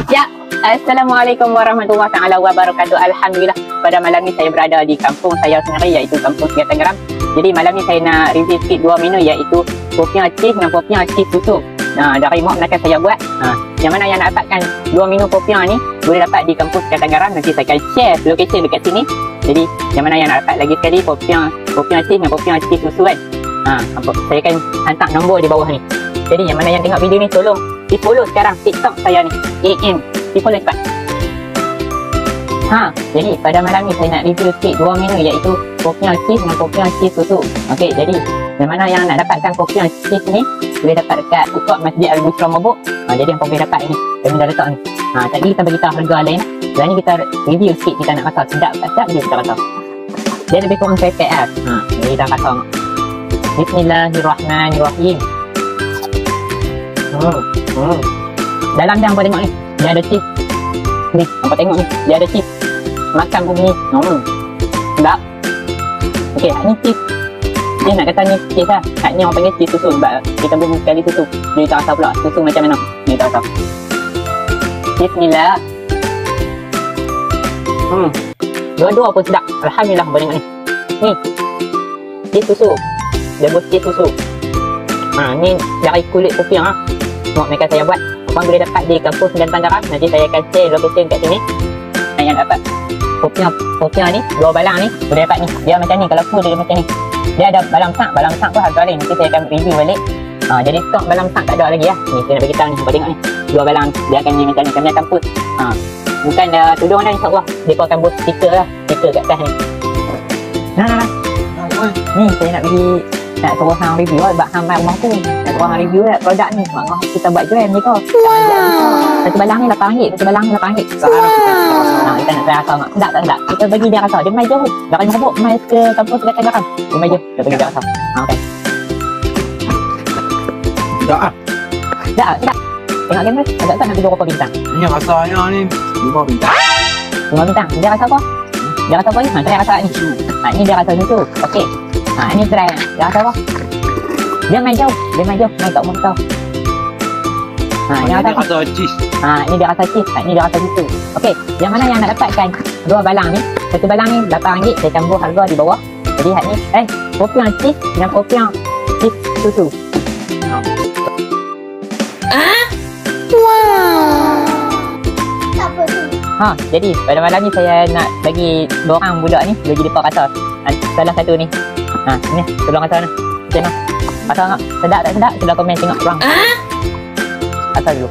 Ya, Assalamualaikum warahmatullahi taala wabarakatuh. Alhamdulillah, pada malam ni saya berada di kampung saya sendiri, iaitu kampung Segar Tenggara. Jadi malam ni saya nak review sikit dua menu, iaitu popiah cheese dan popiah cheese susu. Dari mak melaka saya buat. Yang mana yang nak dapatkan dua menu popiah ni boleh dapat di kampung Segar Tenggara. Nanti saya akan share lokasi dekat sini. Jadi yang mana yang nak dapat lagi sekali popiah cheese dan popiah cheese susu kan. Saya akan hantar nombor di bawah ni. Jadi yang mana yang tengok video ni, tolong di follow sekarang TikTok saya ni, AM. Di follow cepat. Jadi pada malam ni saya nak review sikit dua menu, iaitu popiah cheese dan popiah cheese susu. Okey, jadi yang mana yang nak dapatkan popiah cheese ni boleh dapat dekat Ukok Masjid Al-Busra Mabuk. Jadi yang boleh dapat ni, kami dah letak ni. Tadi kita beritahu harga lain. Dan ni kita review sikit, kita nak rasa sedap tak sedap, dia kita rasa. Dia lebih kurang pepek lah. Jadi kita rasa. Bismillahirrahmanirrahim. Dalam dia hampa tengok ni, dia ada cheese. Ni, hampa tengok ni, dia ada cheese. Makan pun ni. Sedap. Okey, ni cheese. Dia nak kata ni cheese lah. Ni orang panggil cheese susu. Sebab kita bumbu sekali susu. Jadi kita rasa pula susu macam mana. Ni kita rasa. Bismillah. Dua-dua pun sedap. Alhamdulillah, hampa tengok ni. Ni cheese susu. Dia buat cheese susu. Ni dari kulit popiah. Mak mereka saya buat. Abang boleh dapat di kampung Segar Tenggara. Nanti saya akan share lokasi kat sini. Yang dapat popiah ni, dua balang ni boleh dapat ni. Dia macam ni, kalau full dia macam ni. Dia ada balang sak pun harga lain. Nanti saya akan review balik. Jadi stok balang sak tak ada lagi lah. Ni saya nak beritahu ni, tengok ni. Dua balang dia akan ni macam ni. Kami akan put. Bukan tudung dah, insyaAllah. Dia pun akan buat stiker lah. Stiker kat atas ni. Ni saya nak pergi, nak suruh hang review lah. Sebab hang main rumah aku. Nak suruh hang review lah produk ni. Maknanya kita buat jual ni kau. Satu balang ni RM8. Satu balang ni RM8. Kita nak rasa mak. Sedap tak sedap? Kita bagi dia rasa. Dia mai jauh. Dari Mabuk mai ke kampung Segar Tenggara. Dia mai jauh. Kita bagi dia rasa. Okey. Sedap lah. Sedap. Tengok kamera. Agak tak nak tidur berapa bintang? Ini rasanya ni 5 bintang. 5 bintang. Dia rasa apa? Dia rasa apa ni? Try rasa ni. Ni dia rasa susu. Okey. Ni try. Dia rasa apa? Dia main jauh. Main kat muka. Ini rasa cheese. Ini dia rasa cheese. Ini dia rasa susu. Okey. Yang mana yang nak dapatkan dua balang ni? Satu balang ni RM8. Saya campur harga di bawah. Jadi hak ni popiah cheese dan popiah cheese susu. Jadi pada malam ni saya nak bagi dua orang budak ni bagi depa rasa. Salah satu ni. Ni tolong rasa ni. Macam mana? Rasa tak sedap tak sedap? Sudah komen tengok bang. Rasa dulu.